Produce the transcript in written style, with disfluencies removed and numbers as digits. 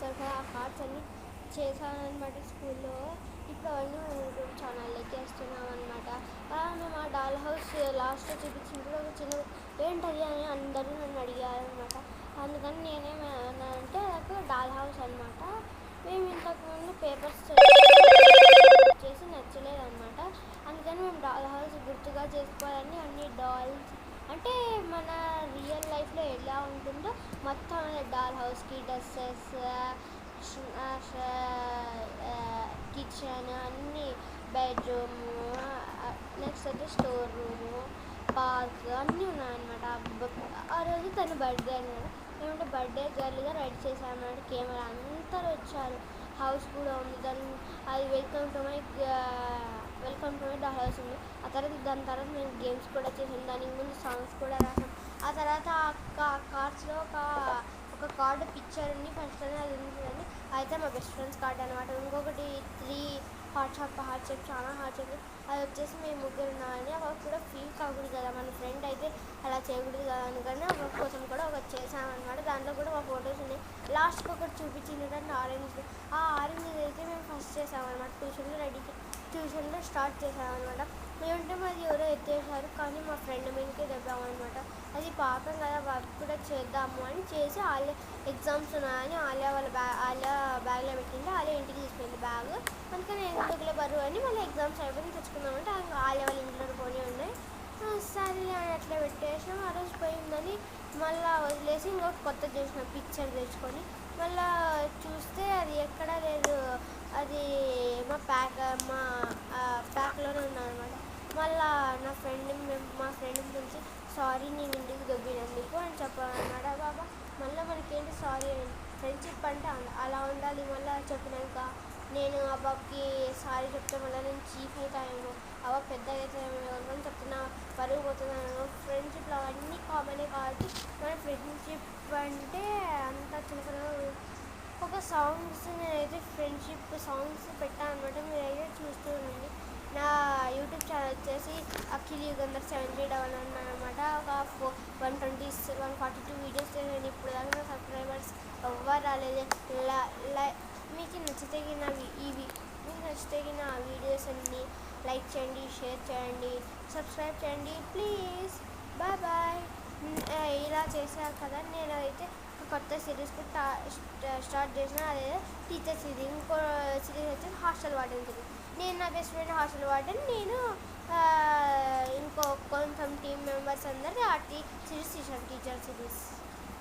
చేస్తారు కదా, ఆ కార్డ్స్ అన్నీ చేశానమాట స్కూల్లో. ఇప్పుడు అవన్నీ మేము యూట్యూబ్ ఛానల్లోకి వేస్తున్నాం అనమాట. మేము ఆ డాల్ హౌస్ లాస్ట్లో చూపించినప్పుడు ఒక చిన్న ఏంటది అని అందరూ నన్ను అడిగారనమాట. అందుకని నేనేమన్నానంటే నాకు డాల్ హౌస్ అనమాట. మేము ఇంతకుముందు పేపర్స్ చేసి నచ్చలేదన్నమాట. అందుకని మేము డాల్ హౌస్ గుర్తుగా చేసుకోవాలని అన్ని డాల్స్ అంటే మన రియల్ లైఫ్లో ఎలా ఉంటుందో మొత్తం డాల్ హౌస్కి డ్రెస్సెస్, కిచెన్ అన్నీ, బెడ్రూము, నెక్స్ట్ అయితే స్టోర్ రూము, పార్క్ అన్నీ ఉన్నాయన్నమాట. ఆ రోజు తన బర్త్డే అనమాట. ఏమంటే బర్త్డే గర్ల్గా రెడీ చేశామన్నమాట. కెమెరా అందరూ వచ్చారు. హౌస్ కూడా ఉంది, అది welcome to my doll house ఉంది. దాని తర్వాత మేము గేమ్స్ కూడా చేసాం, దానికి ముందు సాంగ్స్ కూడా రాసాం. ఆ తర్వాత కార్డ్స్లో ఒక కార్డు పిక్చర్ ఉంది, ఫస్ట్ అది ఉంటుందని అయితే మా బెస్ట్ ఫ్రెండ్స్ కార్డ్ అనమాట. ఇంకొకటి 3 హార్ట్ షేప్ చాలా హార్ట్ షేప్, అది వచ్చేసి మేము ముగ్గురు ఉన్నామని అవి కూడా ఫీల్ కాకూడదు కదా, మన ఫ్రెండ్ అయితే అలా చేయకూడదు కదా అనుకని ఒక కోసం కూడా ఒకటి చేసామన్నమాట. దాంట్లో కూడా మా ఫొటోస్ ఉన్నాయి. లాస్ట్కి ఒకటి చూపించింది ఆరెంజ్. ఆ ఆరెంజ్ అయితే మేము ఫస్ట్ చేసామన్నమాట. ట్యూషన్లో స్టార్ట్ చేసామన్నమాట. మేమంటే మాది ఎవరో ఎత్తేసారు, కానీ మా ఫ్రెండ్ మీదకే దెబ్బామన్నమాట. అది పాపం కదా, వర్క్ కూడా చేద్దాము అని చేసి ఆలే ఎగ్జామ్స్ ఉన్నాయని ఆలియా బ్యాగ్లో పెట్టింటే ఆలియా ఇంటికి తీసుకెళ్ళి బ్యాగ్. అందుకని ఎందుకులే బరువు అని మళ్ళీ ఎగ్జామ్స్ అయిపోయి తెచ్చుకుందామంటే ఆలియా వాళ్ళ ఇంట్లో పోనీ ఉన్నాయి. సరే అని అట్లా పెట్టేసాం. ఆ రోజు పోయిందని మళ్ళీ వదిలేసి ఇంకొక కొత్త చేసిన పిక్చర్ తెచ్చుకొని మళ్ళీ చూస్తే అది ఎక్కడా లేదు. అది మా ప్యాక్లోనే ఉన్నారనమాట. మళ్ళీ మా ఫ్రెండ్ గురించి సారీ నేను ఇంటికి దొబ్బినందుకు అని చెప్పాలన్నమాట. బాబా మళ్ళీ మనకేంటి సారీ, ఫ్రెండ్షిప్ అంటే అలా ఉండాలి. మళ్ళీ చెప్పినాక నేను ఆ బాబుకి సారీ చెప్తే మళ్ళీ నేను చీఫ్ అవుతాయేమో, ఆ బాబు పెద్దగా అవుతాయేమో అని చెప్తున్నా, పరుగు పోతున్నాను. ఫ్రెండ్షిప్లో అవన్నీ కామనే కాబట్టి మన ఫ్రెండ్షిప్ అంటే అంత చిన్న ఒక సాంగ్స్ నేనైతే ఫ్రెండ్షిప్ సాంగ్స్ పెట్టాను అనమాట. మీరైతే చూస్తూ ఉండండి. నా యూట్యూబ్ ఛానల్ వచ్చేసి అఖిల్ యుగంధర్ 7011 అనమాట. ఒక 142 వీడియోస్ నేను ఇప్పుడు దాకా నా సబ్స్క్రైబర్స్ ఎవ్వరు రాలేదు. మీకు నచ్చితే నా వీడియోస్ అన్నీ లైక్ చేయండి, షేర్ చేయండి, సబ్స్క్రైబ్ చేయండి ప్లీజ్. బాయ్. ఇలా చేశాను కదా, నేను అయితే కొత్త సిరీస్ స్టార్ట్ చేసిన, అదే టీచర్ సిరీస్. ఇంకో సిరీస్ వచ్చి హాస్టల్ వార్డెన్ సిరీస్. నేను నా బెస్ట్ ఫ్రెండ్ హాస్టల్ వార్డెన్, నేను ఇంకో కొంచెం టీమ్ మెంబర్స్ అందరూ ఆ సిరీస్ తీసాను, టీచర్ సిరీస్.